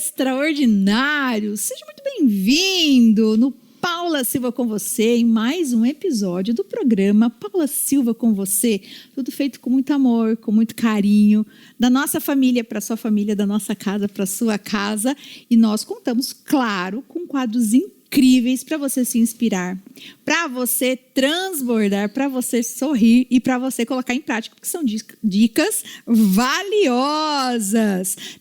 extraordinário! Seja muito bem-vindo no Paula Silva com você em mais um episódio do programa Paula Silva com você. Tudo feito com muito amor, com muito carinho, da nossa família para sua família, da nossa casa para sua casa. E nós contamos, claro, com quadros incríveis para você se inspirar, para você transbordar, para você sorrir e para você colocar em prática, porque são dicas valiosas.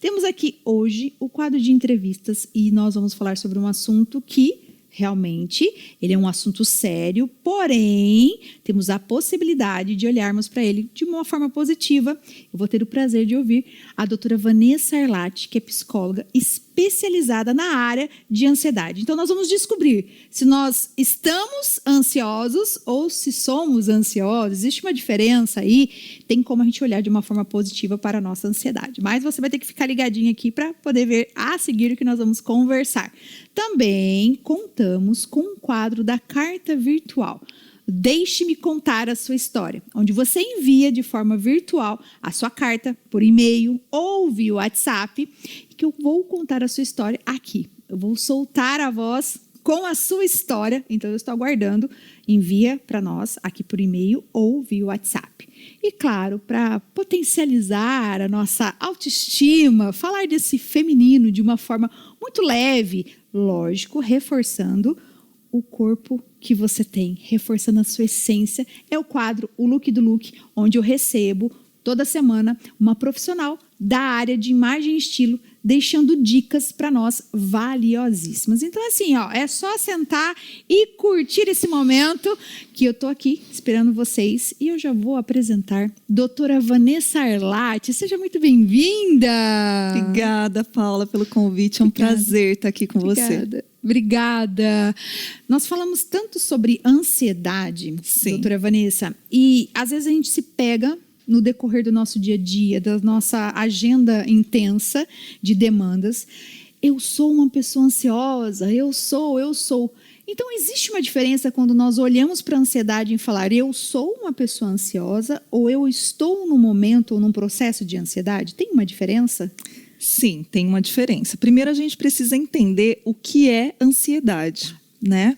Temos aqui hoje o quadro de entrevistas e nós vamos falar sobre um assunto que realmente ele é um assunto sério, porém temos a possibilidade de olharmos para ele de uma forma positiva. Eu vou ter o prazer de ouvir a doutora Vanessa Arlati, que é psicóloga especializada na área de ansiedade. Então nós vamos descobrir se nós estamos ansiosos ou se somos ansiosos. Existe uma diferença aí, tem como a gente olhar de uma forma positiva para a nossa ansiedade. Mas você vai ter que ficar ligadinho aqui para poder ver a seguir o que nós vamos conversar. Também contamos com um quadro da Carta Virtual. Deixe-me contar a sua história, onde você envia de forma virtual a sua carta por e-mail ou via WhatsApp, e que eu vou contar a sua história aqui. Eu vou soltar a voz com a sua história, então eu estou aguardando. Envia para nós aqui por e-mail ou via WhatsApp. E claro, para potencializar a nossa autoestima, falar desse feminino de uma forma muito leve, lógico, reforçando o corpo que você tem, reforçando a sua essência, é o quadro O Look do Look, onde eu recebo toda semana uma profissional da área de imagem e estilo, deixando dicas para nós valiosíssimas. Então, assim, ó, é só sentar e curtir esse momento que eu tô aqui esperando vocês e eu já vou apresentar doutora Vanessa Arlati. Seja muito bem-vinda! Obrigada, Paula, pelo convite. É um prazer estar aqui com você. Obrigada. Nós falamos tanto sobre ansiedade, Sim, doutora Vanessa, e às vezes a gente se pega no decorrer do nosso dia a dia, da nossa agenda intensa de demandas. Eu sou uma pessoa ansiosa, eu sou. Então, existe uma diferença quando nós olhamos para a ansiedade em falar eu sou uma pessoa ansiosa ou eu estou num momento ou num processo de ansiedade? Tem uma diferença? Sim, tem uma diferença. Primeiro, a gente precisa entender o que é ansiedade, né?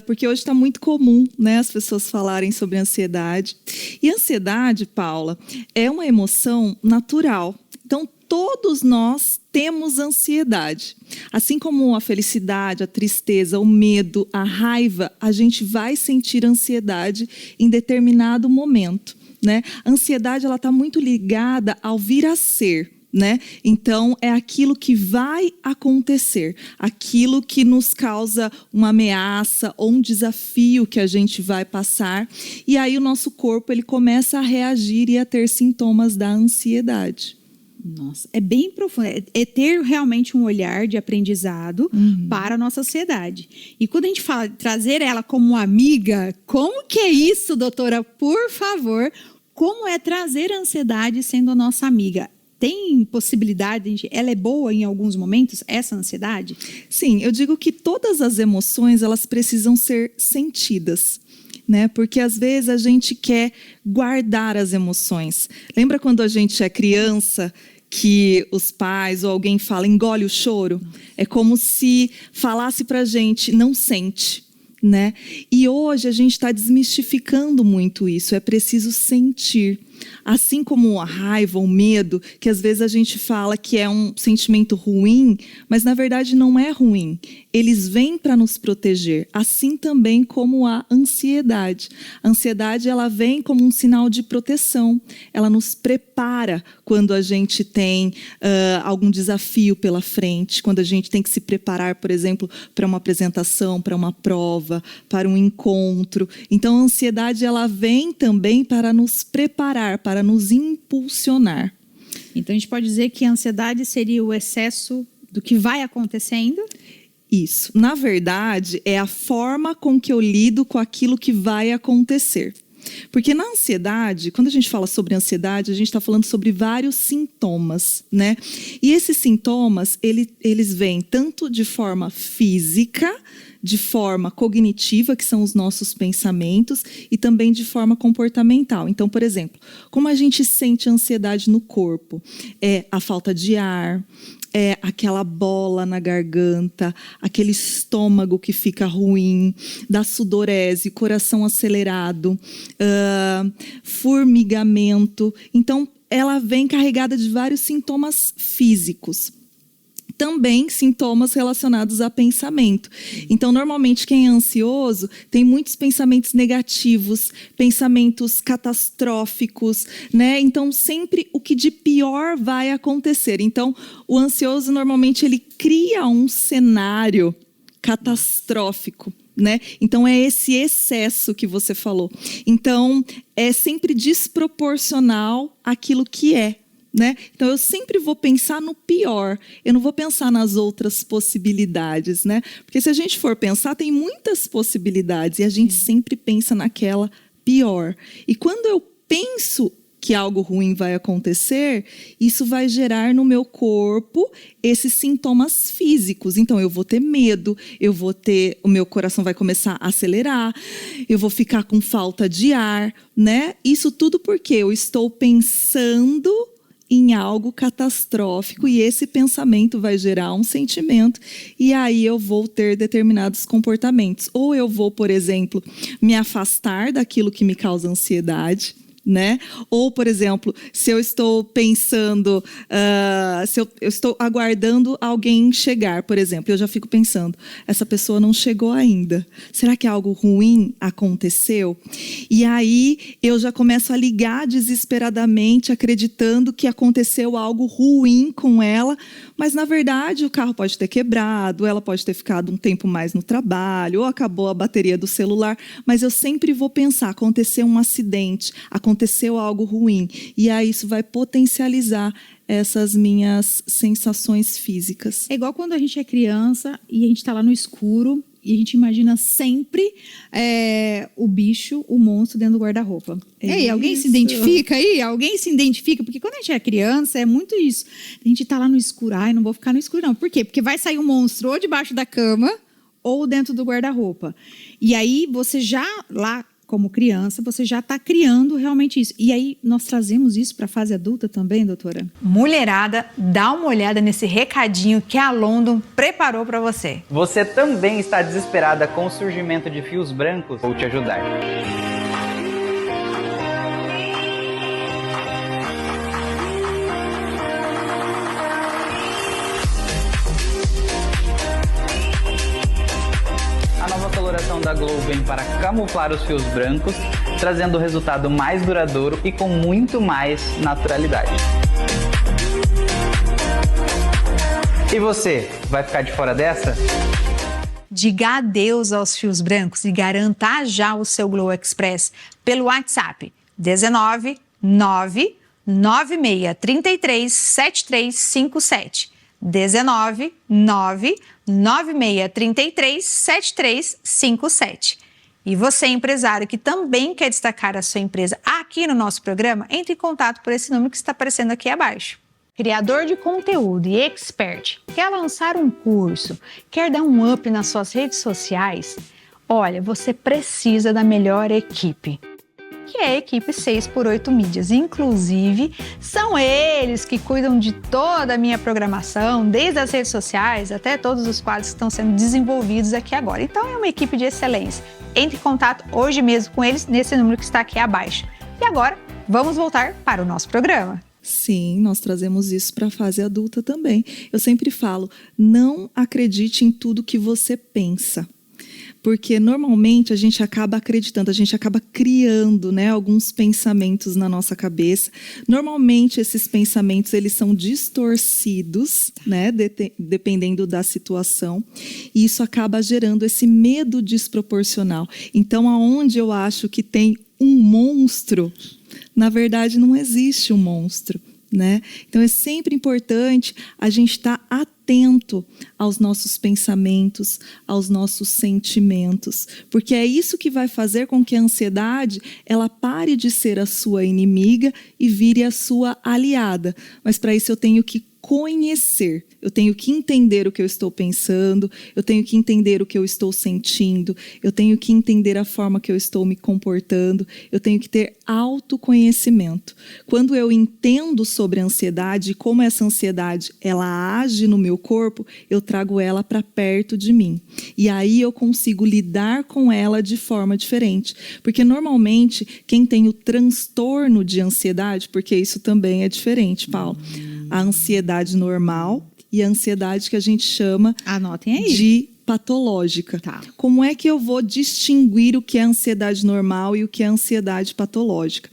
Porque hoje está muito comum, né, as pessoas falarem sobre ansiedade. E ansiedade, Paula, é uma emoção natural. Então, todos nós temos ansiedade. Assim como a felicidade, a tristeza, o medo, a raiva, a gente vai sentir ansiedade em determinado momento, né? A ansiedade ela está muito ligada ao vir a ser. Né? Então, é aquilo que vai acontecer, aquilo que nos causa uma ameaça ou um desafio que a gente vai passar. E aí o nosso corpo ele começa a reagir e a ter sintomas da ansiedade. Nossa, é bem profundo. É ter realmente um olhar de aprendizado para a nossa ansiedade. E quando a gente fala de trazer ela como uma amiga, como que é isso, doutora? Por favor, como é trazer a ansiedade sendo a nossa amiga? Tem possibilidade, ela é boa em alguns momentos, essa ansiedade? Sim, eu digo que todas as emoções, elas precisam ser sentidas, né? Porque às vezes a gente quer guardar as emoções. Lembra quando a gente é criança, que os pais ou alguém fala, engole o choro? É como se falasse pra gente, não sente. Né? E hoje a gente está desmistificando muito isso, é preciso sentir. Assim como a raiva, o medo, que às vezes a gente fala que é um sentimento ruim, mas na verdade não é ruim. Eles vêm para nos proteger, assim também como a ansiedade. A ansiedade ela vem como um sinal de proteção, ela nos prepara quando a gente tem algum desafio pela frente, quando a gente tem que se preparar, por exemplo, para uma apresentação, para uma prova, para um encontro. Então a ansiedade ela vem também para nos preparar, para nos impulsionar. Então a gente pode dizer que a ansiedade seria o excesso do que vai acontecendo? Isso. Na verdade, é a forma com que eu lido com aquilo que vai acontecer. Porque na ansiedade, quando a gente fala sobre ansiedade, a gente está falando sobre vários sintomas, né? E esses sintomas, eles vêm tanto de forma física, de forma cognitiva, que são os nossos pensamentos, e também de forma comportamental. Então, por exemplo, como a gente sente ansiedade no corpo? É a falta de ar, aquela bola na garganta, aquele estômago que fica ruim, dá sudorese, coração acelerado, formigamento. Então, ela vem carregada de vários sintomas físicos. Também sintomas relacionados a pensamento. Então, normalmente, quem é ansioso tem muitos pensamentos negativos, pensamentos catastróficos, né? Então, sempre o que de pior vai acontecer. Então, o ansioso, normalmente, ele cria um cenário catastrófico, né? Então, é esse excesso que você falou. Então, é sempre desproporcional àquilo que é. Né? Então, eu sempre vou pensar no pior, eu não vou pensar nas outras possibilidades, né? Porque se a gente for pensar, tem muitas possibilidades e a gente sempre pensa naquela pior. E quando eu penso que algo ruim vai acontecer, isso vai gerar no meu corpo esses sintomas físicos. Então, eu vou ter medo, o meu coração vai começar a acelerar, eu vou ficar com falta de ar, né? Isso tudo porque eu estou pensando em algo catastrófico e esse pensamento vai gerar um sentimento e aí eu vou ter determinados comportamentos. Ou eu vou, por exemplo, me afastar daquilo que me causa ansiedade, né? Ou, por exemplo, se eu estou pensando, se eu estou aguardando alguém chegar, por exemplo, eu já fico pensando, essa pessoa não chegou ainda. Será que algo ruim aconteceu? E aí eu já começo a ligar desesperadamente, acreditando que aconteceu algo ruim com ela, mas na verdade o carro pode ter quebrado, ela pode ter ficado um tempo mais no trabalho, ou acabou a bateria do celular, mas eu sempre vou pensar, aconteceu um acidente, aconteceu algo ruim, e aí isso vai potencializar essas minhas sensações físicas. É igual quando a gente é criança e a gente está lá no escuro e a gente imagina sempre o bicho, o monstro dentro do guarda-roupa. Ei, alguém se identifica aí? Alguém se identifica? Porque quando a gente é criança, é muito isso. A gente está lá no escuro. Ai, não vou ficar no escuro, não. Por quê? Porque vai sair um monstro ou debaixo da cama ou dentro do guarda-roupa. E aí, você já lá, como criança, você já está criando realmente isso. E aí, nós trazemos isso para a fase adulta também, doutora? Mulherada, dá uma olhada nesse recadinho que a London preparou para você. Você também está desesperada com o surgimento de fios brancos? Vou te ajudar. A nova coloração da Glow vem para camuflar os fios brancos, trazendo o resultado mais duradouro e com muito mais naturalidade. E você, vai ficar de fora dessa? Diga adeus aos fios brancos e garanta já o seu Glow Express pelo WhatsApp 19 9 9633 7357. 19 9 9633 7357. E você, empresário, que também quer destacar a sua empresa aqui no nosso programa, entre em contato por esse número que está aparecendo aqui abaixo. Criador de conteúdo e expert, quer lançar um curso, quer dar um up nas suas redes sociais? Olha, você precisa da melhor equipe, que é a equipe 6x8 Mídias. Inclusive, são eles que cuidam de toda a minha programação, desde as redes sociais até todos os quadros que estão sendo desenvolvidos aqui agora. Então, é uma equipe de excelência. Entre em contato hoje mesmo com eles nesse número que está aqui abaixo. E agora, vamos voltar para o nosso programa. Sim, nós trazemos isso para a fase adulta também. Eu sempre falo, não acredite em tudo que você pensa. Porque normalmente a gente acaba acreditando, a gente acaba criando, né, alguns pensamentos na nossa cabeça. Normalmente esses pensamentos eles são distorcidos, né, dependendo da situação. E isso acaba gerando esse medo desproporcional. Então, aonde eu acho que tem um monstro, na verdade não existe um monstro, né? Então é sempre importante a gente estar atento aos nossos pensamentos, aos nossos sentimentos, porque é isso que vai fazer com que a ansiedade ela pare de ser a sua inimiga e vire a sua aliada. Mas para isso eu tenho que conhecer. Eu tenho que entender o que eu estou pensando, eu tenho que entender o que eu estou sentindo, eu tenho que entender a forma que eu estou me comportando, eu tenho que ter autoconhecimento. Quando eu entendo sobre a ansiedade e como essa ansiedade ela age no meu corpo, eu trago ela para perto de mim. E aí eu consigo lidar com ela de forma diferente. Porque normalmente quem tem o transtorno de ansiedade, porque isso também é diferente, Paulo. A ansiedade normal e a ansiedade que a gente chama Anotem aí. de patológica. Tá. Como é que eu vou distinguir o que é ansiedade normal e o que é ansiedade patológica?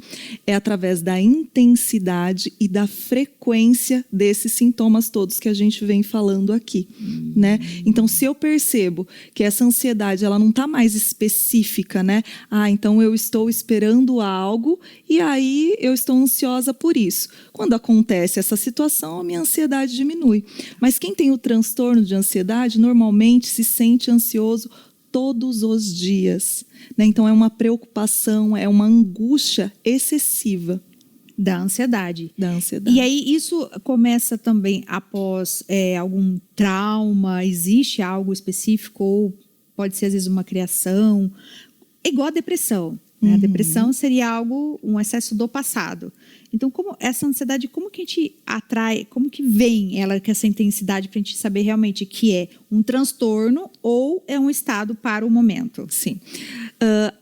É através da intensidade e da frequência desses sintomas todos que a gente vem falando aqui, né? Então, se eu percebo que essa ansiedade ela não está mais específica, né? Então eu estou esperando algo e aí eu estou ansiosa por isso. Quando acontece essa situação, a minha ansiedade diminui. Mas quem tem o transtorno de ansiedade, normalmente se sente ansioso todos os dias, né? Então é uma preocupação, é uma angústia excessiva Da ansiedade. da ansiedade. E aí, isso começa também após algum trauma? Existe algo específico? Ou pode ser, às vezes, uma criação? Igual a depressão. Né? A depressão seria um excesso do passado. Então, como essa ansiedade, como que a gente atrai, como que vem ela com essa intensidade para a gente saber realmente que é um transtorno ou é um estado para o momento? Sim.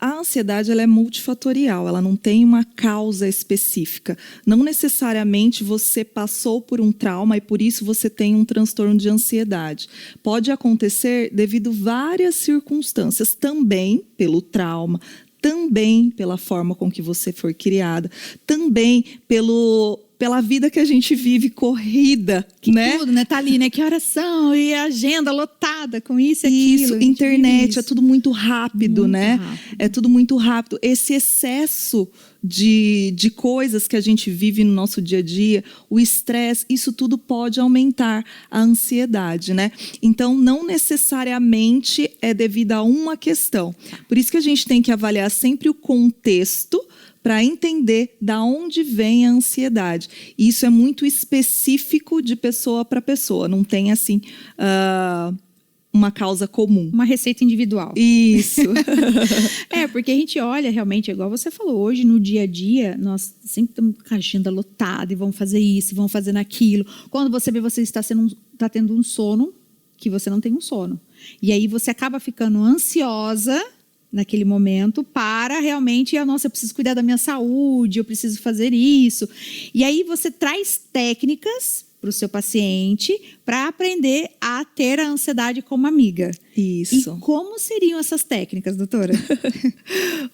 A ansiedade ela é multifatorial, ela não tem uma causa específica. Não necessariamente você passou por um trauma e por isso você tem um transtorno de ansiedade. Pode acontecer devido a várias circunstâncias, também pelo trauma, também pela forma com que você foi criada, também pela vida que a gente vive corrida, né? Tudo, né? Tá ali, né? Que horas são? E a agenda lotada com isso e aquilo. Isso, A gente internet, vive isso. é tudo muito rápido, Muito né? rápido. É tudo muito rápido. Esse excesso de coisas que a gente vive no nosso dia a dia, o estresse, isso tudo pode aumentar a ansiedade, né? Então, não necessariamente é devido a uma questão. Por isso que a gente tem que avaliar sempre o contexto para entender da onde vem a ansiedade. E isso é muito específico de pessoa para pessoa, não tem assim uma causa comum. Uma receita individual. Isso. Porque a gente olha realmente, igual você falou, hoje no dia a dia, nós sempre estamos com a agenda lotada e vamos fazer isso, e vamos fazer aquilo. Quando você vê, você está tendo um sono que você não tem um sono. E aí você acaba ficando ansiosa naquele momento para realmente, nossa, eu preciso cuidar da minha saúde, eu preciso fazer isso. E aí você traz técnicas para o seu paciente para aprender a ter a ansiedade como amiga. Isso. E como seriam essas técnicas, doutora?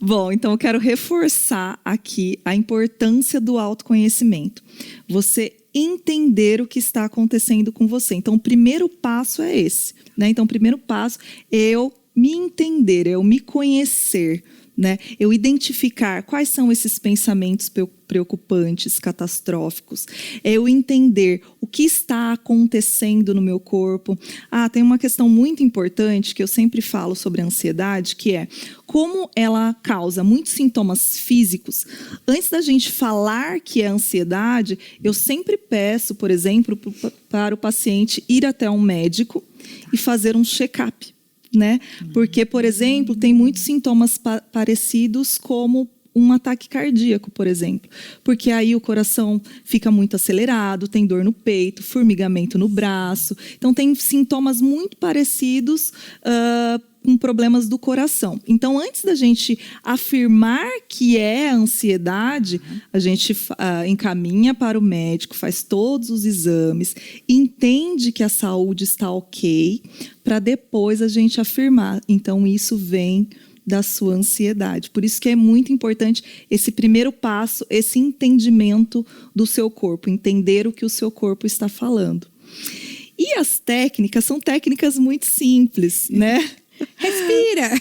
Bom, então eu quero reforçar aqui a importância do autoconhecimento. Você entender o que está acontecendo com você. Então, o primeiro passo é esse, né? Então, o primeiro passo é eu me entender, eu me conhecer, né? Eu identificar quais são esses pensamentos preocupantes, catastróficos. É eu entender o que está acontecendo no meu corpo. Tem uma questão muito importante que eu sempre falo sobre a ansiedade, que é como ela causa muitos sintomas físicos. Antes da gente falar que é ansiedade, eu sempre peço, por exemplo, para o paciente ir até um médico e fazer um check-up, né? Porque, por exemplo, tem muitos sintomas parecidos como um ataque cardíaco, por exemplo. Porque aí o coração fica muito acelerado, tem dor no peito, formigamento no braço. Então, tem sintomas muito parecidos com problemas do coração. Então, antes da gente afirmar que é ansiedade, a gente encaminha para o médico, faz todos os exames, entende que a saúde está ok, para depois a gente afirmar. Então, isso vem da sua ansiedade. Por isso que é muito importante esse primeiro passo, esse entendimento do seu corpo, entender o que o seu corpo está falando. E as técnicas são técnicas muito simples, né? Respira.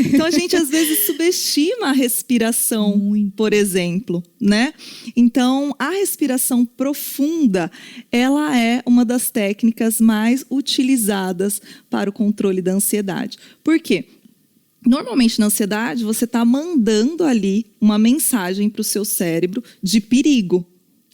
Então, a gente, às vezes, subestima a respiração, por exemplo, né? Então, a respiração profunda, ela é uma das técnicas mais utilizadas para o controle da ansiedade. Por quê? Normalmente, na ansiedade, você está mandando ali uma mensagem para o seu cérebro de perigo.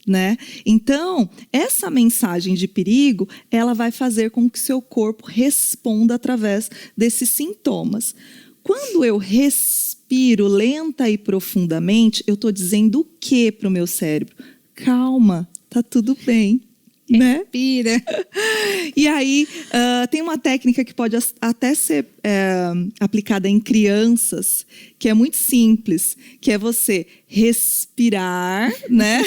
né? Então, essa mensagem de perigo, ela vai fazer com que seu corpo responda através desses sintomas. Quando eu respiro lenta e profundamente, eu estou dizendo o que para o meu cérebro? Calma, tá tudo bem. Né? Respira. E aí, tem uma técnica que pode até ser aplicada em crianças, que é muito simples, que é você respirar, né?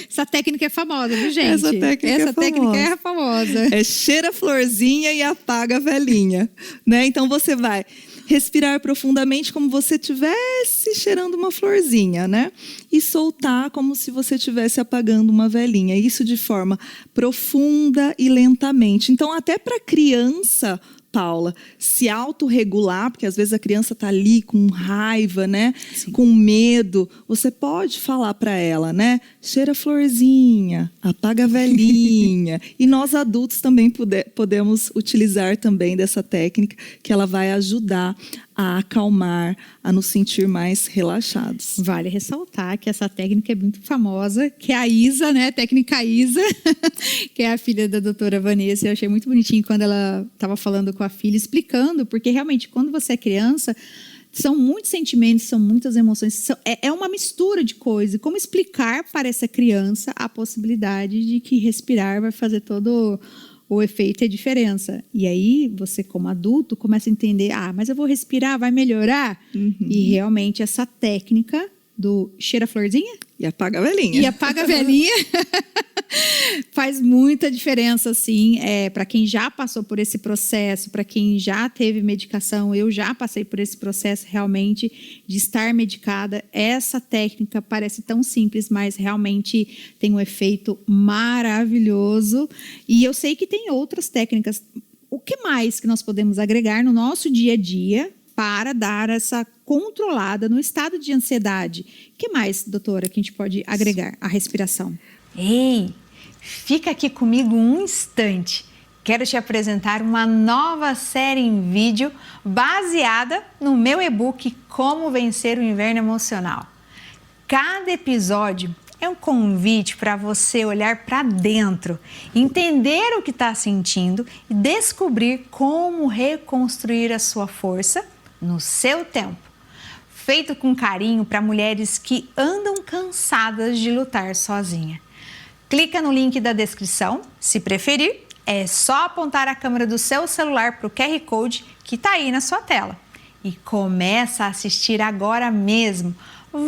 Essa técnica é famosa, viu, gente? Essa técnica é famosa. É cheira a florzinha e apaga a velhinha, né? Então, você vai respirar profundamente como você estivesse cheirando uma florzinha, né? E soltar como se você estivesse apagando uma velhinha. Isso de forma profunda e lentamente. Então, até para criança, Paula, se autorregular, porque às vezes a criança está ali com raiva, né? Sim. Com medo, você pode falar para ela, né? Cheira a florzinha, apaga a velhinha. E nós adultos também podemos utilizar também dessa técnica, que ela vai ajudar a acalmar, a nos sentir mais relaxados. Vale ressaltar que essa técnica é muito famosa, que é a Isa, né? Técnica Isa, que é a filha da doutora Vanessa. Eu achei muito bonitinho quando ela estava falando com a filha, explicando, porque realmente quando você é criança, são muitos sentimentos, são muitas emoções, é uma mistura de coisas. Como explicar para essa criança a possibilidade de que respirar vai fazer todo o efeito e a diferença. E aí, você como adulto, começa a entender, mas eu vou respirar, vai melhorar? E realmente essa técnica do cheira a florzinha? E apaga a velhinha. E apaga a velhinha. Faz muita diferença, assim, para quem já passou por esse processo, para quem já teve medicação. Eu já passei por esse processo realmente de estar medicada. Essa técnica parece tão simples, mas realmente tem um efeito maravilhoso. E eu sei que tem outras técnicas. O que mais que nós podemos agregar no nosso dia a dia para dar essa controlada no estado de ansiedade? O que mais, doutora, que a gente pode agregar? A respiração. Ei, fica aqui comigo um instante. Quero te apresentar uma nova série em vídeo baseada no meu e-book Como Vencer o Inverno Emocional. Cada episódio é um convite para você olhar para dentro, entender o que está sentindo e descobrir como reconstruir a sua força no seu tempo. Feito com carinho para mulheres que andam cansadas de lutar sozinha. Clica no link da descrição, se preferir, é só apontar a câmera do seu celular para o QR Code que está aí na sua tela. E começa a assistir agora mesmo,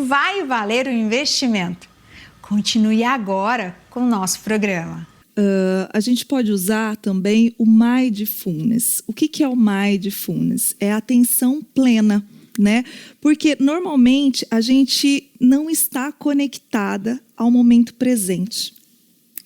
vai valer o investimento. Continue agora com o nosso programa. A gente pode usar também o Mindfulness. O que é o Mindfulness? É a atenção plena, né? Porque normalmente a gente não está conectada ao momento presente,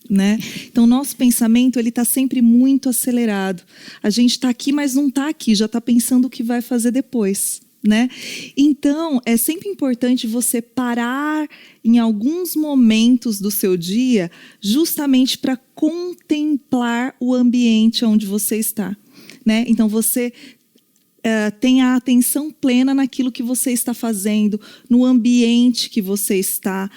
né? Então, nosso pensamento ele está sempre muito acelerado. A gente está aqui, mas não está aqui, já está pensando o que vai fazer depois, né? Então, é sempre importante você parar em alguns momentos do seu dia, justamente para contemplar o ambiente onde você está, né? Então, você tenha a atenção plena naquilo que você está fazendo, no ambiente que você está,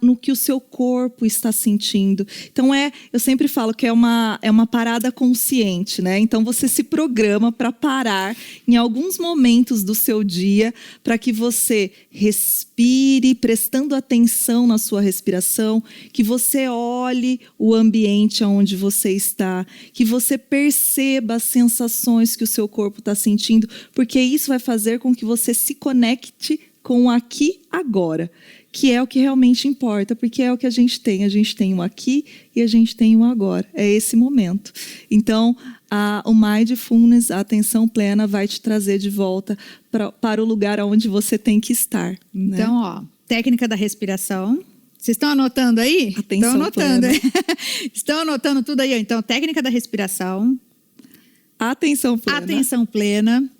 no que o seu corpo está sentindo. Então, eu sempre falo que é uma parada consciente, né? Então, você se programa para parar em alguns momentos do seu dia para que você respire, prestando atenção na sua respiração, que você olhe o ambiente onde você está, que você perceba as sensações que o seu corpo está sentindo, porque isso vai fazer com que você se conecte com o aqui agora, que é o que realmente importa, porque é o que a gente tem. A gente tem o aqui e a gente tem o agora. É esse momento. Então, o Mindfulness, a atenção plena, vai te trazer de volta para o lugar onde você tem que estar. Então, técnica da respiração. Vocês estão anotando aí? Atenção estão anotando, plena. Estão anotando tudo aí. Então, técnica da respiração. Atenção plena. Atenção plena.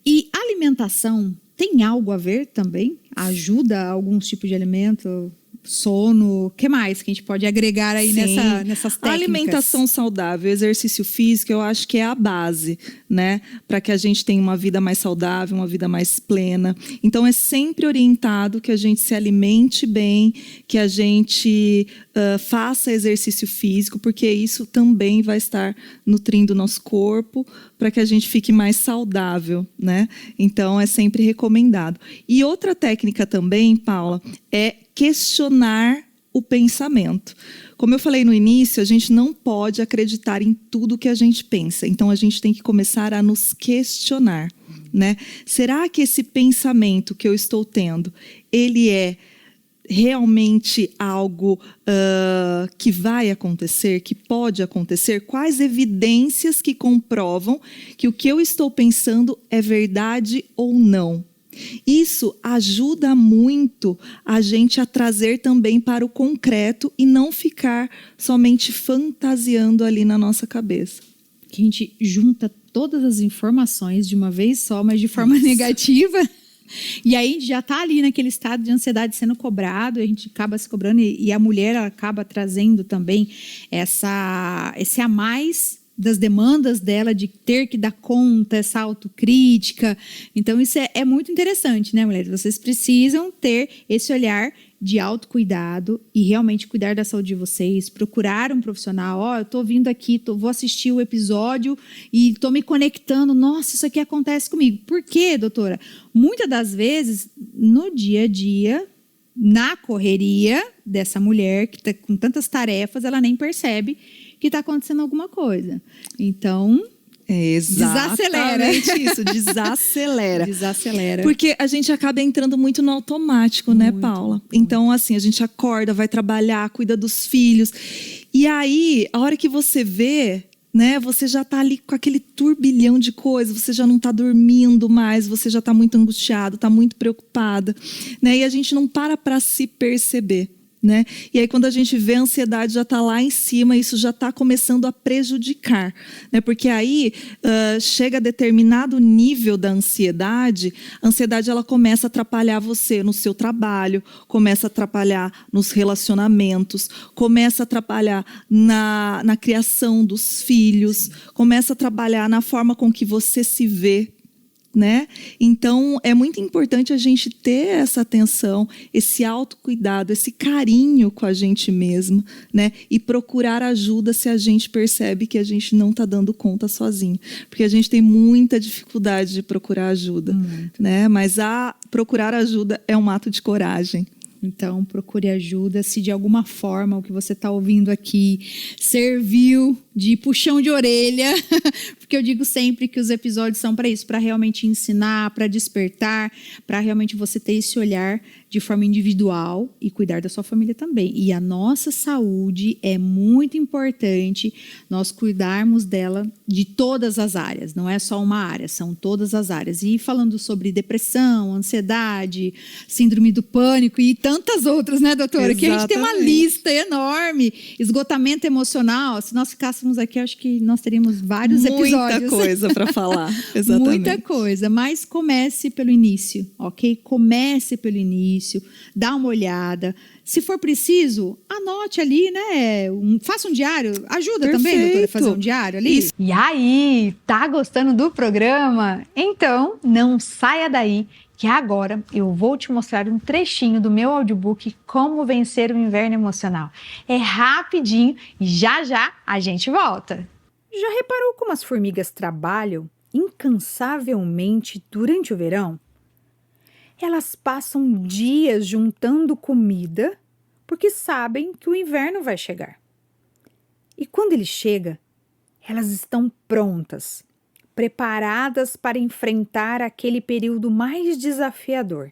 E alimentação tem algo a ver também? Ajuda alguns tipos de alimento sono, o que mais que a gente pode agregar aí Sim. nessas técnicas? A alimentação saudável, exercício físico, eu acho que é a base, né? Para que a gente tenha uma vida mais saudável, uma vida mais plena. Então, é sempre orientado que a gente se alimente bem, que a gente faça exercício físico, porque isso também vai estar nutrindo o nosso corpo para que a gente fique mais saudável, né? Então, é sempre recomendado. E outra técnica também, Paula, é questionar o pensamento. Como eu falei no início, a gente não pode acreditar em tudo que a gente pensa. Então, a gente tem que começar a nos questionar, né? Será que esse pensamento que eu estou tendo, ele é realmente algo que vai acontecer, que pode acontecer? Quais evidências que comprovam que o que eu estou pensando é verdade ou não? Isso ajuda muito a gente a trazer também para o concreto e não ficar somente fantasiando ali na nossa cabeça. Que a gente junta todas as informações de uma vez só, mas de forma negativa. E aí já está ali naquele estado de ansiedade sendo cobrado, a gente acaba se cobrando e a mulher acaba trazendo também esse a mais das demandas dela de ter que dar conta, essa autocrítica. Então isso é muito interessante, né, mulheres? Vocês precisam ter esse olhar de autocuidado e realmente cuidar da saúde de vocês, procurar um profissional. Eu estou vindo aqui, vou assistir o episódio e estou me conectando. Nossa, isso aqui acontece comigo. Por quê, doutora? Muitas das vezes, no dia a dia, na correria dessa mulher que está com tantas tarefas, ela nem percebe que está acontecendo alguma coisa. Então, desacelera. Isso, desacelera. Desacelera. Porque a gente acaba entrando muito no automático, né, Paula? Então, assim, a gente acorda, vai trabalhar, cuida dos filhos. E aí, a hora que você vê, né, você já está ali com aquele turbilhão de coisas, você já não está dormindo mais, você já está muito angustiado, está muito preocupada, né? E a gente não para se perceber. Né? E aí quando a gente vê a ansiedade já está lá em cima, isso já está começando a prejudicar, né? Porque aí chega a determinado nível da ansiedade, a ansiedade ela começa a atrapalhar você no seu trabalho, começa a atrapalhar nos relacionamentos, começa a atrapalhar na criação dos filhos, começa a atrapalhar na forma com que você se vê. Né? Então, é muito importante a gente ter essa atenção, esse autocuidado, esse carinho com a gente mesmo, né? E procurar ajuda se a gente percebe que a gente não está dando conta sozinho. Porque a gente tem muita dificuldade de procurar ajuda, né? Mas procurar ajuda é um ato de coragem. Então, procure ajuda. Se de alguma forma o que você está ouvindo aqui serviu de puxão de orelha, porque eu digo sempre que os episódios são para isso, para realmente ensinar, para despertar, para realmente você ter esse olhar de forma individual e cuidar da sua família também. E a nossa saúde é muito importante nós cuidarmos dela de todas as áreas, não é só uma área, são todas as áreas. E falando sobre depressão, ansiedade, síndrome do pânico e tantas outras, né, doutora? Exatamente. Que a gente tem uma lista enorme, esgotamento emocional. Se nós ficássemos aqui, acho que nós teríamos vários episódios. Muita coisa para falar, exatamente. Muita coisa, mas comece pelo início, ok? Comece pelo início, dá uma olhada. Se for preciso, anote ali, né? Faça um diário. Ajuda também, doutora, a fazer um diário ali? Isso. E aí, tá gostando do programa? Então, não saia daí, que agora eu vou te mostrar um trechinho do meu audiobook Como Vencer o Inverno Emocional. É rapidinho e já já a gente volta. Já reparou como as formigas trabalham incansavelmente durante o verão? Elas passam dias juntando comida porque sabem que o inverno vai chegar. E quando ele chega, elas estão prontas, preparadas para enfrentar aquele período mais desafiador.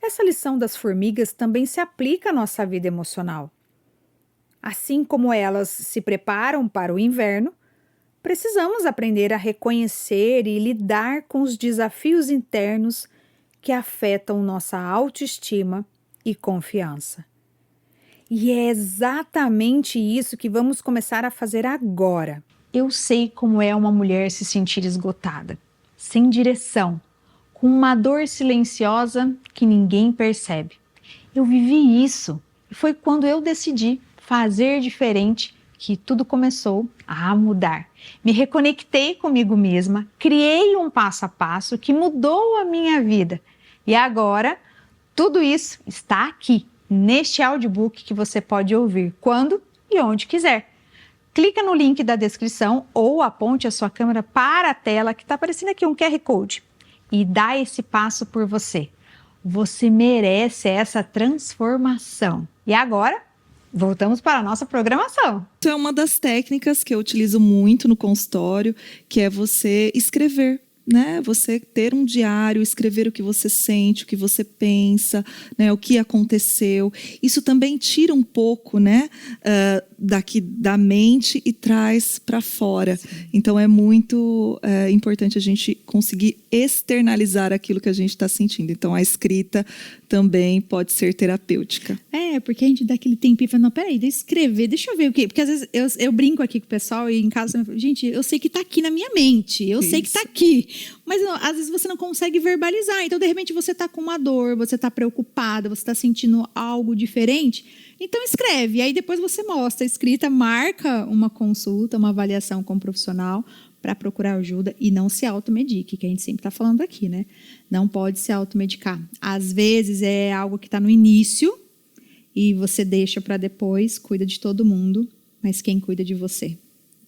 Essa lição das formigas também se aplica à nossa vida emocional. Assim como elas se preparam para o inverno, precisamos aprender a reconhecer e lidar com os desafios internos que afetam nossa autoestima e confiança. E é exatamente isso que vamos começar a fazer agora. Eu sei como é uma mulher se sentir esgotada, sem direção, com uma dor silenciosa que ninguém percebe. eu vivi isso. E foi quando eu decidi fazer diferente que tudo começou a mudar. Me reconectei comigo mesma, criei um passo a passo que mudou a minha vida. E agora, tudo isso está aqui, neste audiobook que você pode ouvir quando e onde quiser. Clica no link da descrição ou aponte a sua câmera para a tela que está aparecendo aqui um QR Code e dá esse passo por você. Você merece essa transformação. E agora, voltamos para a nossa programação. Isso é uma das técnicas que eu utilizo muito no consultório, que é você escrever. Né? Você ter um diário, escrever o que você sente, o que você pensa, né? O que aconteceu. Isso também tira um pouco, né? Daqui da mente e traz para fora. Sim. Então é muito importante a gente conseguir externalizar aquilo que a gente está sentindo. Então a escrita também pode ser terapêutica. Porque a gente dá aquele tempinho e fala, não, peraí, deixa eu ver o quê? Porque às vezes eu brinco aqui com o pessoal e em casa, gente, eu sei que está aqui na minha mente, eu sei que está aqui, mas às vezes você não consegue verbalizar. Então, de repente, você está com uma dor, você está preocupada, você está sentindo algo diferente. Então, escreve. Aí depois você mostra a escrita, marca uma consulta, uma avaliação com um profissional para procurar ajuda e não se automedique, que a gente sempre está falando aqui, né? Não pode se automedicar. Às vezes é algo que está no início e você deixa para depois, cuida de todo mundo, mas quem cuida de você?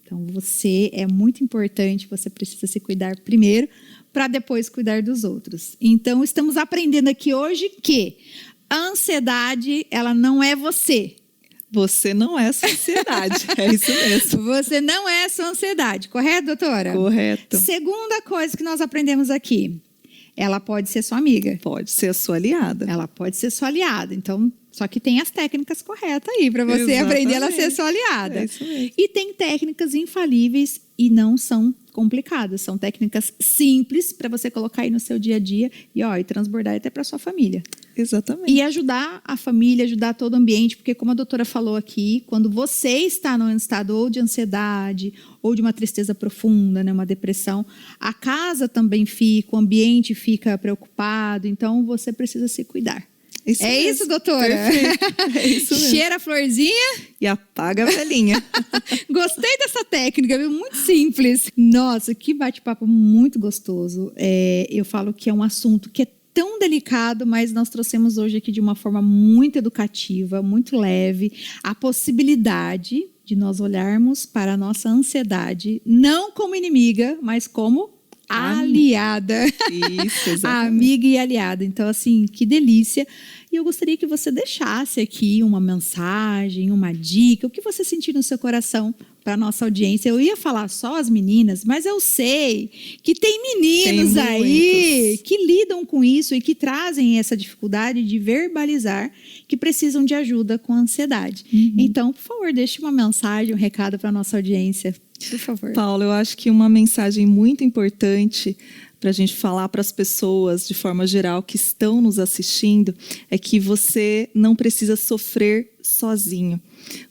Então, você é muito importante, você precisa se cuidar primeiro para depois cuidar dos outros. Então, estamos aprendendo aqui hoje que a ansiedade, ela não é você. Você não é sua ansiedade, é isso mesmo. Você não é sua ansiedade, correto, doutora? Correto. Segunda coisa que nós aprendemos aqui, ela pode ser sua amiga. Pode ser a sua aliada. Ela pode ser sua aliada, então... Só que tem as técnicas corretas aí para você aprender ela a ser sua aliada. É isso mesmo. E tem técnicas infalíveis e não são complicadas. São técnicas simples para você colocar aí no seu dia a dia e transbordar até para sua família. Exatamente. E ajudar a família, ajudar todo o ambiente, porque como a doutora falou aqui, quando você está num estado ou de ansiedade ou de uma tristeza profunda, né, uma depressão, a casa também fica, o ambiente fica preocupado, então você precisa se cuidar. Isso, doutora? Perfeito. É isso mesmo. Cheira a florzinha e apaga a velhinha. Gostei dessa técnica, viu? Muito simples. Nossa, que bate-papo muito gostoso. Eu falo que é um assunto que é tão delicado, mas nós trouxemos hoje aqui de uma forma muito educativa, muito leve, a possibilidade de nós olharmos para a nossa ansiedade, não como inimiga, mas como aliada. Isso, exatamente. Amiga e aliada. Então, assim, que delícia. E eu gostaria que você deixasse aqui uma mensagem, uma dica, o que você sentir no seu coração para a nossa audiência. Eu ia falar só as meninas, mas eu sei que tem meninos aí que lidam com isso e que trazem essa dificuldade de verbalizar que precisam de ajuda com a ansiedade. Então, por favor, deixe uma mensagem, um recado para a nossa audiência. Por favor. Paulo, eu acho que uma mensagem muito importante para a gente falar para as pessoas, de forma geral, que estão nos assistindo, é que você não precisa sofrer sozinho.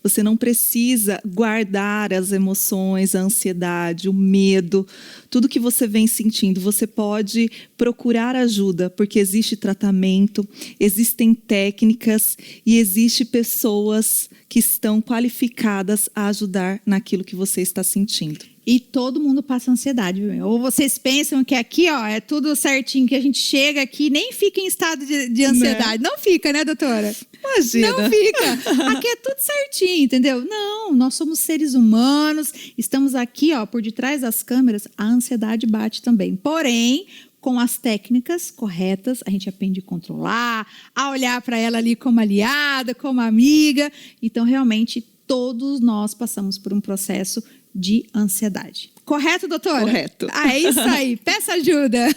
Você não precisa guardar as emoções, a ansiedade, o medo, tudo que você vem sentindo. Você pode procurar ajuda, porque existe tratamento, existem técnicas e existem pessoas que estão qualificadas a ajudar naquilo que você está sentindo. E todo mundo passa ansiedade, viu? Ou vocês pensam que aqui, é tudo certinho, que a gente chega aqui e nem fica em estado de ansiedade. Não fica, né, doutora? Imagina. Não fica. Aqui é tudo certinho, entendeu? Não, nós somos seres humanos, estamos aqui, por detrás das câmeras, a ansiedade bate também. Porém, com as técnicas corretas, a gente aprende a controlar, a olhar para ela ali como aliada, como amiga. Então, realmente, todos nós passamos por um processo de ansiedade. Correto, doutora? Correto. É isso aí. Peça ajuda.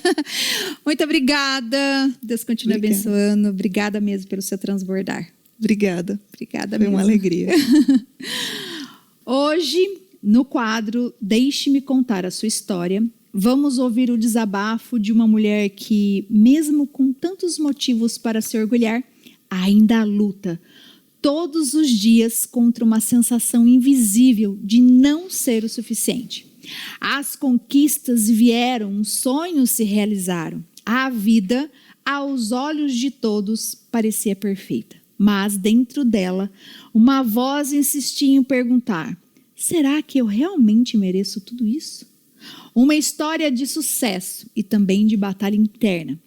Muito obrigada. Deus continue abençoando. Obrigada mesmo pelo seu transbordar. Obrigada. Obrigada mesmo. Foi uma alegria. Hoje, no quadro Deixe-me Contar a Sua História, vamos ouvir o desabafo de uma mulher que, mesmo com tantos motivos para se orgulhar, ainda luta todos os dias contra uma sensação invisível de não ser o suficiente. As conquistas vieram, os sonhos se realizaram. A vida aos olhos de todos, parecia perfeita. Mas dentro dela, uma voz insistia em perguntar: será que eu realmente mereço tudo isso? Uma história de sucesso e também de batalha interna.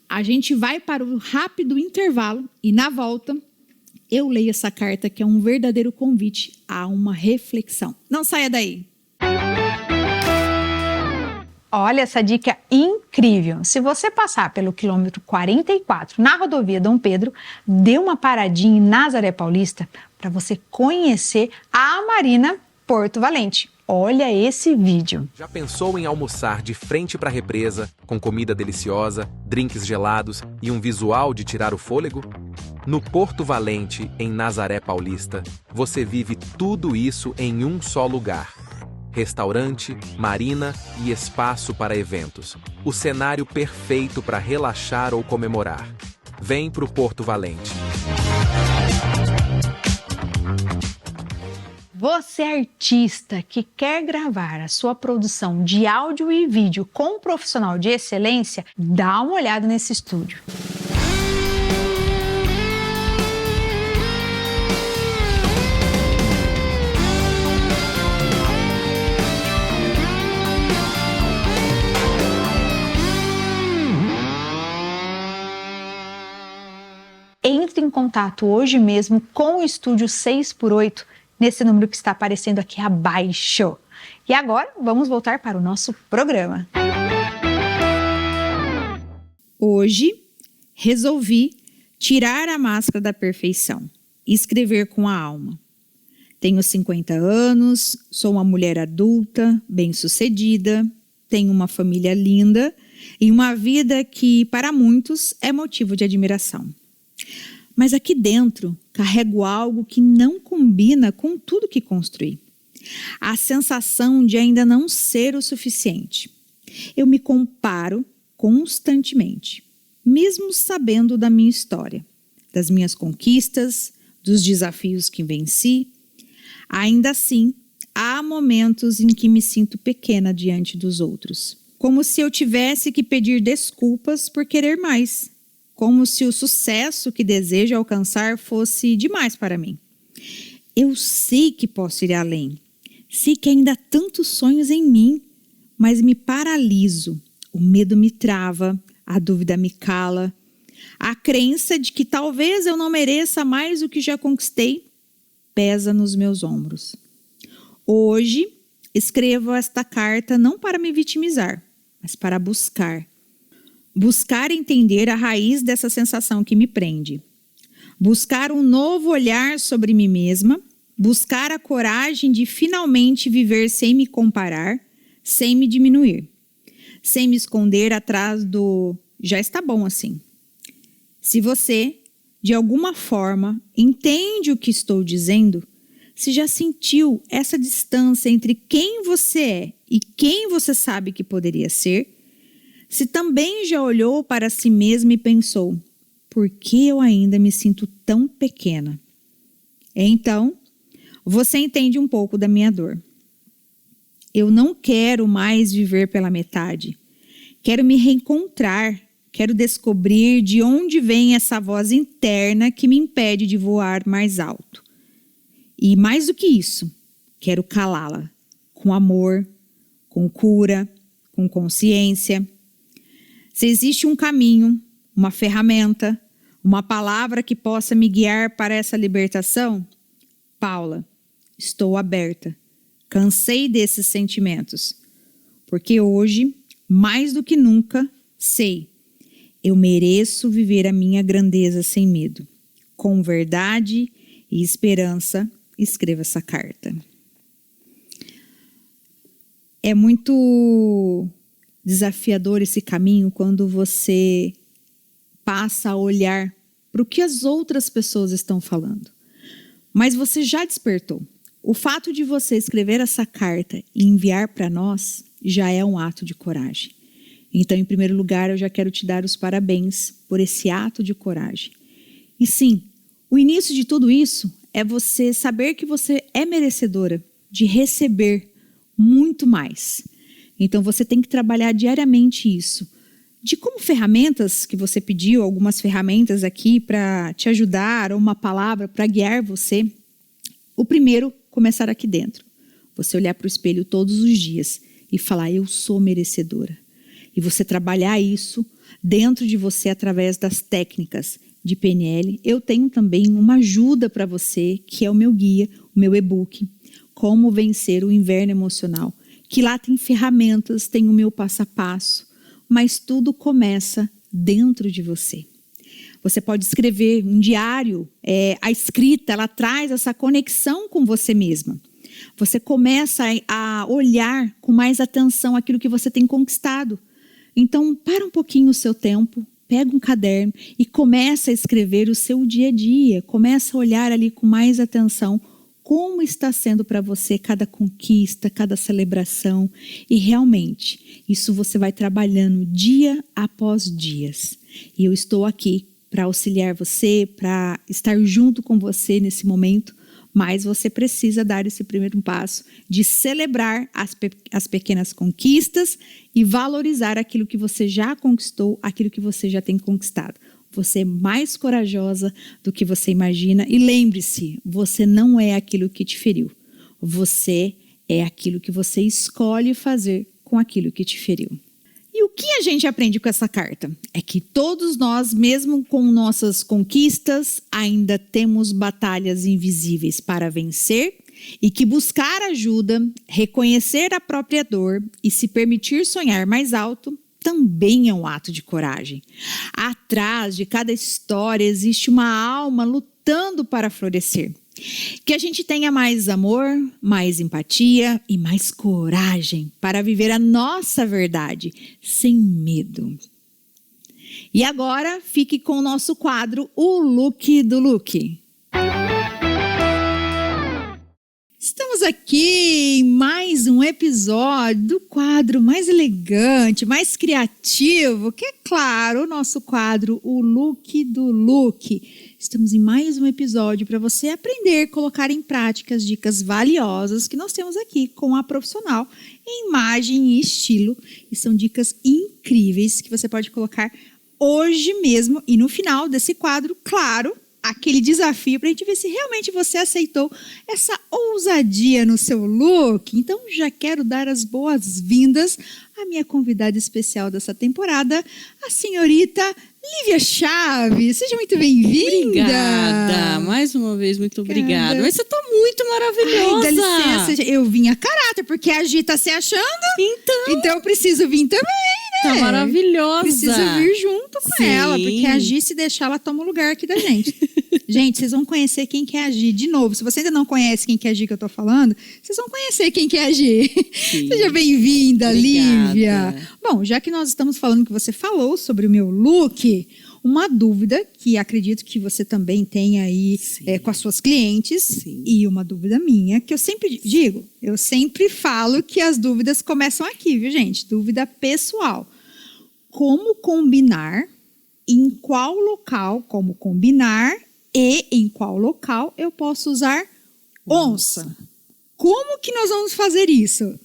A gente vai para o rápido intervalo e, na volta, eu leio essa carta que é um verdadeiro convite a uma reflexão. Não saia daí! Olha essa dica incrível. Se você passar pelo quilômetro 44 na rodovia Dom Pedro, dê uma paradinha em Nazaré Paulista para você conhecer a Marina Porto Valente. Olha esse vídeo. Já pensou em almoçar de frente para a represa, com comida deliciosa, drinks gelados e um visual de tirar o fôlego? No Porto Valente, em Nazaré Paulista, você vive tudo isso em um só lugar. Restaurante, marina e espaço para eventos. O cenário perfeito para relaxar ou comemorar. Vem pro Porto Valente. Você artista que quer gravar a sua produção de áudio e vídeo com um profissional de excelência, dá uma olhada nesse estúdio. Entre em contato hoje mesmo com o Estúdio 6x8, nesse número que está aparecendo aqui abaixo. E agora, vamos voltar para o nosso programa. Hoje, resolvi tirar a máscara da perfeição e escrever com a alma. Tenho 50 anos, sou uma mulher adulta, bem-sucedida, tenho uma família linda e uma vida que, para muitos, é motivo de admiração. Mas aqui dentro carrego algo que não combina com tudo que construí. A sensação de ainda não ser o suficiente. Eu me comparo constantemente, mesmo sabendo da minha história, das minhas conquistas, dos desafios que venci. Ainda assim, há momentos em que me sinto pequena diante dos outros, como se eu tivesse que pedir desculpas por querer mais. Como se o sucesso que desejo alcançar fosse demais para mim. Eu sei que posso ir além. Sei que ainda há tantos sonhos em mim, mas me paraliso. O medo me trava, a dúvida me cala. A crença de que talvez eu não mereça mais o que já conquistei pesa nos meus ombros. Hoje, escrevo esta carta não para me vitimizar, mas para buscar entender a raiz dessa sensação que me prende. Buscar um novo olhar sobre mim mesma. Buscar a coragem de finalmente viver sem me comparar, sem me diminuir. Sem me esconder atrás do já está bom assim. Se você, de alguma forma, entende o que estou dizendo, se já sentiu essa distância entre quem você é e quem você sabe que poderia ser, se também já olhou para si mesmo e pensou: por que eu ainda me sinto tão pequena? Então, você entende um pouco da minha dor. Eu não quero mais viver pela metade. Quero me reencontrar. Quero descobrir de onde vem essa voz interna que me impede de voar mais alto. E mais do que isso, quero calá-la com amor, com cura, com consciência. Se existe um caminho, uma ferramenta, uma palavra que possa me guiar para essa libertação, Paula, estou aberta. Cansei desses sentimentos, porque hoje, mais do que nunca, sei, eu mereço viver a minha grandeza sem medo. Com verdade e esperança, escreva essa carta. É muito desafiador esse caminho quando você passa a olhar para o que as outras pessoas estão falando. Mas você já despertou. O fato de você escrever essa carta e enviar para nós já é um ato de coragem. Então, em primeiro lugar, eu já quero te dar os parabéns por esse ato de coragem. E sim, o início de tudo isso é você saber que você é merecedora de receber muito mais. Então, você tem que trabalhar diariamente isso, de como ferramentas que você pediu, algumas ferramentas aqui para te ajudar, ou uma palavra para guiar você. O primeiro, começar aqui dentro. Você olhar para o espelho todos os dias e falar, eu sou merecedora. E você trabalhar isso dentro de você através das técnicas de PNL. Eu tenho também uma ajuda para você, que é o meu guia, o meu e-book, Como Vencer o Inverno Emocional, que lá tem ferramentas, tem o meu passo a passo, mas tudo começa dentro de você. Você pode escrever um diário, a escrita, ela traz essa conexão com você mesma. Você começa a olhar com mais atenção aquilo que você tem conquistado. Então, para um pouquinho o seu tempo, pega um caderno e começa a escrever o seu dia a dia. Começa a olhar ali com mais atenção como está sendo para você cada conquista, cada celebração. E realmente, isso você vai trabalhando dia após dias. E eu estou aqui para auxiliar você, para estar junto com você nesse momento, mas você precisa dar esse primeiro passo de celebrar as pequenas conquistas e valorizar aquilo que você já conquistou, aquilo que você já tem conquistado. Você é mais corajosa do que você imagina e lembre-se, você não é aquilo que te feriu. Você é aquilo que você escolhe fazer com aquilo que te feriu. E o que a gente aprende com essa carta? É que todos nós, mesmo com nossas conquistas, ainda temos batalhas invisíveis para vencer e que buscar ajuda, reconhecer a própria dor e se permitir sonhar mais alto também é um ato de coragem. Atrás de cada história existe uma alma lutando para florescer. Que a gente tenha mais amor, mais empatia e mais coragem para viver a nossa verdade, sem medo. E agora, fique com o nosso quadro, o Look do Look. Estamos aqui em mais um episódio do quadro mais elegante, mais criativo, que é claro, o nosso quadro, o Look do Look. Estamos em mais um episódio para você aprender, colocar em prática as dicas valiosas que nós temos aqui com a profissional em imagem e estilo. E são dicas incríveis que você pode colocar hoje mesmo e no final desse quadro, claro, aquele desafio para a gente ver se realmente você aceitou essa ousadia no seu look. Então, já quero dar as boas-vindas à minha convidada especial dessa temporada, a senhorita Lívia Chaves. Seja muito bem-vinda. Obrigada. Mais uma vez, muito obrigada. Mas você está muito maravilhosa. Ai, dá licença, eu vim a caráter, porque a Gi tá se achando. Então eu preciso vir também, né? Tá maravilhosa. Preciso vir junto com ela, porque a Gi, se deixar, ela toma o lugar aqui da gente. Gente, vocês vão conhecer quem que é a Gi. De novo, se você ainda não conhece quem que é a Gi que eu tô falando, vocês vão conhecer quem que é a Gi. Seja bem-vinda, Lívia. Bom, já que nós estamos falando que você falou sobre o meu look, uma dúvida que acredito que você também tem aí com as suas clientes, e uma dúvida minha, que eu sempre digo, eu sempre falo que as dúvidas começam aqui, viu, gente? Dúvida pessoal. Como combinar, em qual local, como combinar e em qual local eu posso usar onça? Como que nós vamos fazer isso?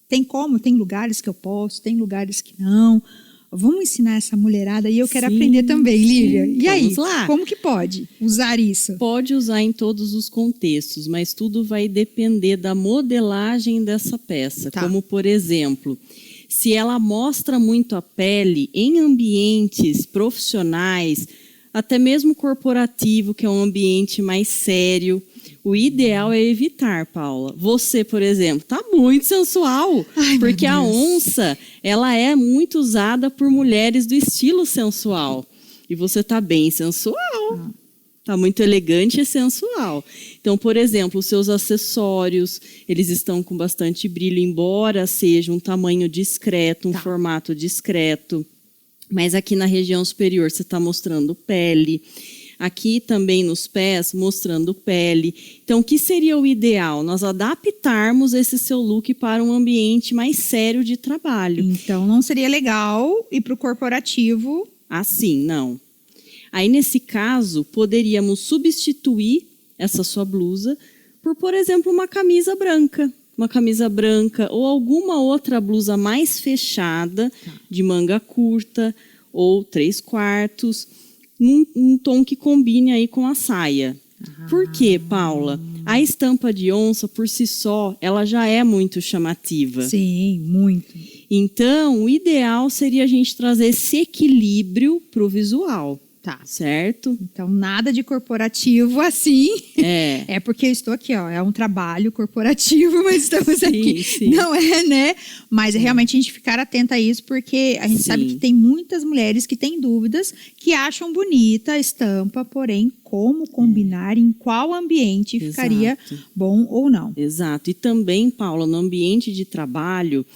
Tem como? Tem lugares que eu posso, tem lugares que não. Vamos ensinar essa mulherada e eu quero aprender também, Lívia. E aí, como que pode usar isso? Pode usar em todos os contextos, mas tudo vai depender da modelagem dessa peça. Tá. Como, por exemplo, se ela mostra muito a pele em ambientes profissionais, até mesmo corporativo, que é um ambiente mais sério, o ideal é evitar, Paula. Você, por exemplo, tá muito sensual, porque a onça, ela é muito usada por mulheres do estilo sensual. E você tá bem sensual. Tá muito elegante e sensual. Então, por exemplo, os seus acessórios, eles estão com bastante brilho, embora seja um tamanho discreto, um formato discreto. Mas aqui na região superior você está mostrando pele. Aqui também nos pés, mostrando pele. Então, o que seria o ideal? Nós adaptarmos esse seu look para um ambiente mais sério de trabalho. Então, não seria legal ir para o corporativo? Assim, não. Aí, nesse caso, poderíamos substituir essa sua blusa por exemplo, uma camisa branca. Uma camisa branca ou alguma outra blusa mais fechada, de manga curta, ou 3/4, um tom que combine aí com a saia. Por quê, Paula? A estampa de onça, por si só, ela já é muito chamativa. Sim, muito. Então, o ideal seria a gente trazer esse equilíbrio para o visual. Tá. Certo? Então, nada de corporativo assim. É. É porque eu estou aqui, ó. É um trabalho corporativo, mas estamos aqui. Sim. Não é, né? Mas realmente a gente ficar atenta a isso, porque a gente sabe que tem muitas mulheres que têm dúvidas, que acham bonita a estampa, porém, como combinar, em qual ambiente ficaria bom ou não. Exato. E também, Paula, no ambiente de trabalho,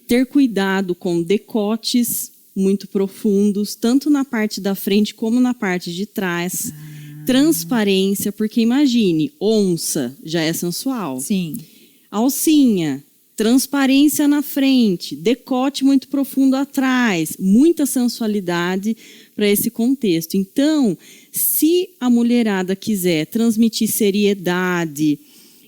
ter cuidado com decotes muito profundos, tanto na parte da frente como na parte de trás. Transparência, porque imagine, onça já é sensual. Sim. Alcinha, transparência na frente, decote muito profundo atrás, muita sensualidade para esse contexto. Então, se a mulherada quiser transmitir seriedade,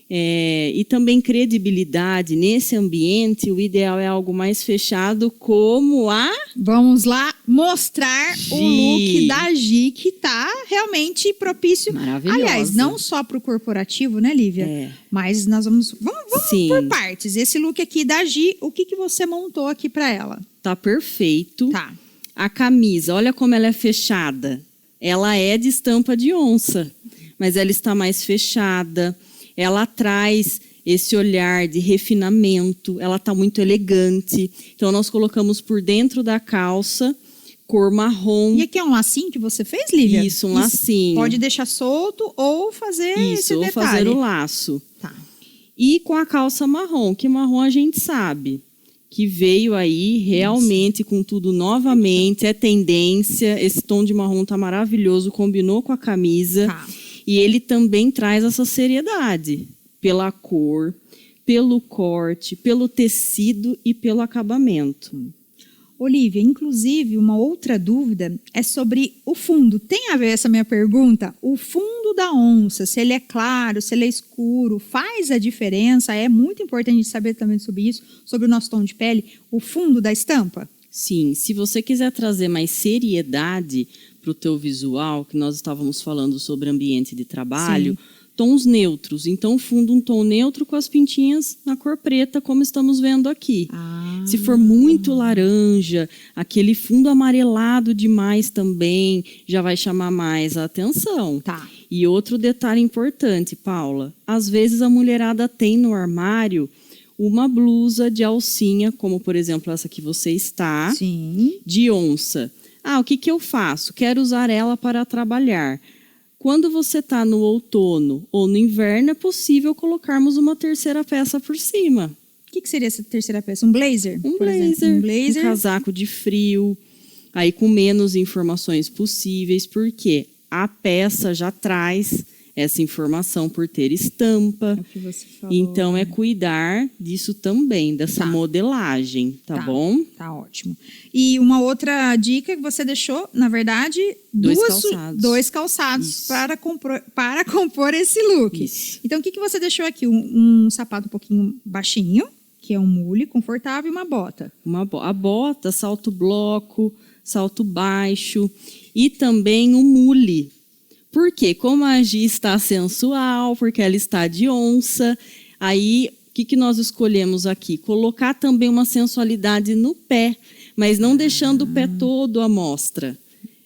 e também credibilidade nesse ambiente, o ideal é algo mais fechado, como a... Vamos lá mostrar o look da Gi, que tá realmente propício. Maravilhosa. Aliás, não só para o corporativo, né, Lívia? Mas nós vamos por partes. Esse look aqui da Gi, o que você montou aqui para ela? Tá perfeito. Tá. A camisa, olha como ela é fechada. Ela é de estampa de onça, mas ela está mais fechada. Ela traz esse olhar de refinamento, ela está muito elegante. Então, nós colocamos por dentro da calça, cor marrom. E aqui é um lacinho que você fez, Lívia? Isso, um lacinho. Pode deixar solto ou fazer esse detalhe. Ou fazer o laço. Tá. E com a calça marrom, que marrom a gente sabe que veio aí realmente com tudo novamente, é tendência. Esse tom de marrom está maravilhoso, combinou com a camisa. Tá. E ele também traz essa seriedade pela cor, pelo corte, pelo tecido e pelo acabamento. Olívia, inclusive, uma outra dúvida é sobre o fundo. Tem a ver essa minha pergunta? O fundo da onça, se ele é claro, se ele é escuro, faz a diferença? É muito importante a gente saber também sobre isso, sobre o nosso tom de pele, o fundo da estampa? Sim, se você quiser trazer mais seriedade para o teu visual, que nós estávamos falando sobre ambiente de trabalho, tons neutros. Então, fundo um tom neutro com as pintinhas na cor preta, como estamos vendo aqui. Se for muito laranja, aquele fundo amarelado demais também já vai chamar mais a atenção. Tá. E outro detalhe importante, Paula, às vezes a mulherada tem no armário uma blusa de alcinha, como por exemplo essa que você está, de onça. O que eu faço? Quero usar ela para trabalhar. Quando você está no outono ou no inverno, é possível colocarmos uma terceira peça por cima. O que seria essa terceira peça? Um blazer? Um blazer, um casaco de frio, aí com menos informações possíveis, porque a peça já traz essa informação por ter estampa. É o que você falou, então, é cuidar disso também, dessa modelagem, tá bom? Tá ótimo. E uma outra dica que você deixou, na verdade, dois calçados para compor esse look. Isso. Então, o que você deixou aqui? Um sapato um pouquinho baixinho, que é um mule confortável, e uma bota. A bota, salto bloco, salto baixo e também o mule. Porque como a Gi está sensual, porque ela está de onça, aí o que nós escolhemos aqui? Colocar também uma sensualidade no pé, mas não deixando o pé todo à mostra.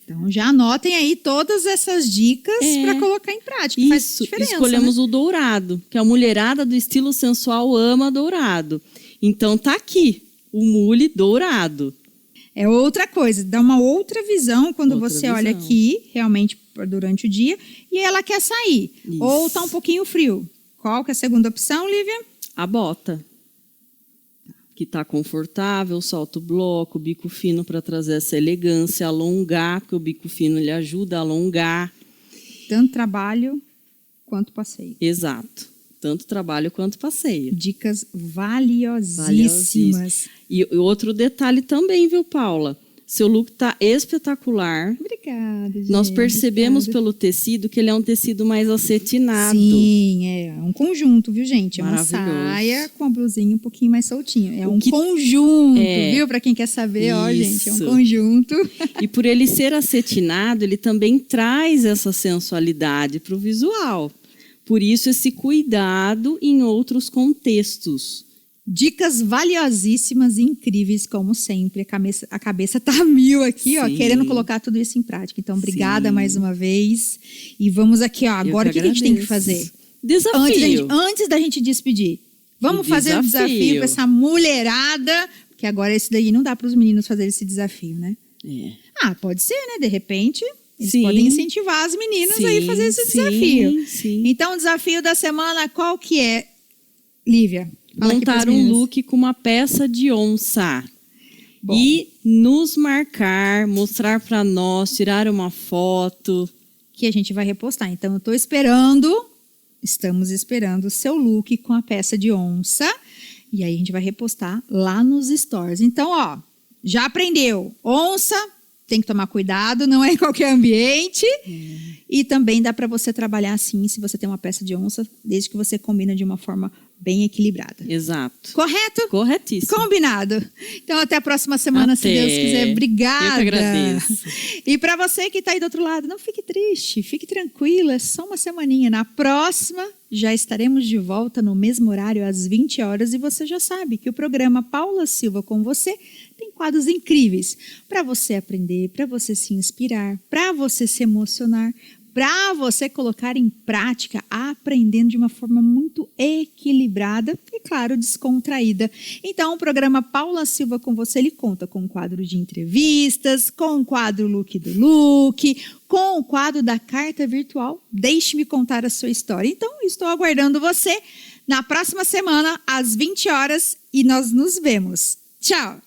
Então já anotem aí todas essas dicas para colocar em prática. Isso, faz diferença, escolhemos né? o dourado, que a mulherada do estilo sensual ama dourado. Então tá aqui, o mule dourado. É outra coisa, dá uma outra visão quando você olha aqui, realmente durante o dia, e ela quer sair. Isso. Ou está um pouquinho frio. Qual que é a segunda opção, Lívia? A bota. Que está confortável, salto bloco, bico fino para trazer essa elegância, alongar, porque o bico fino ele ajuda a alongar. Tanto trabalho quanto passeio. Exato. Tanto trabalho quanto passeio. Dicas valiosíssimas. E outro detalhe também, viu, Paula? Seu look está espetacular. Obrigada, gente. Nós percebemos obrigada. pelo tecido que ele é um tecido mais acetinado. Sim, é um conjunto, viu, gente? É uma Maravilhoso. saia com a blusinha um pouquinho mais soltinha. É O um que- conjunto, É. viu? Para quem quer saber, ó, gente, é um Isso. conjunto. E por ele ser acetinado, ele também traz essa sensualidade para o visual. Por isso, esse cuidado em outros contextos. Dicas valiosíssimas e incríveis, como sempre. A cabeça tá a mil aqui, ó, Sim. querendo colocar tudo isso em prática. Então, obrigada Sim. mais uma vez. E vamos aqui, ó. Agora, o que a gente tem que fazer? Desafio. Antes da gente despedir, vamos fazer o desafio para essa mulherada, porque agora esse daí não dá para os meninos fazerem esse desafio, né? É. Ah, pode ser, né? De repente, eles Sim. podem incentivar as meninas aí a fazer esse Sim, desafio. sim. Então, o desafio da semana, qual que é, Lívia? Fala aqui pras Montar um meninas. look com uma peça de onça. Bom. E nos marcar, mostrar para nós, tirar uma foto. Que a gente vai repostar. Então, eu tô estamos esperando o seu look com a peça de onça. E aí, a gente vai repostar lá nos stores. Então, ó, já aprendeu. Onça, tem que tomar cuidado, não é em qualquer ambiente. E também dá para você trabalhar assim, se você tem uma peça de onça, desde que você combina de uma forma bem equilibrada. Exato. Correto? Corretíssimo. Combinado. Então, até a próxima semana, se Até. Deus quiser. Obrigada. Eu que agradeço. E para você que está aí do outro lado, não fique triste, fique tranquila, é só uma semaninha. Na próxima, já estaremos de volta no mesmo horário, às 20 horas. E você já sabe que o programa Paula Silva com você tem quadros incríveis para você aprender, para você se inspirar, para você se emocionar, para você colocar em prática, aprendendo de uma forma muito equilibrada e, claro, descontraída. Então, o programa Paula Silva com você, ele conta com um quadro de entrevistas, com um quadro Look do Look, com o quadro da carta virtual Deixe-me Contar a Sua História. Então, estou aguardando você na próxima semana, às 20 horas, e nós nos vemos. Tchau!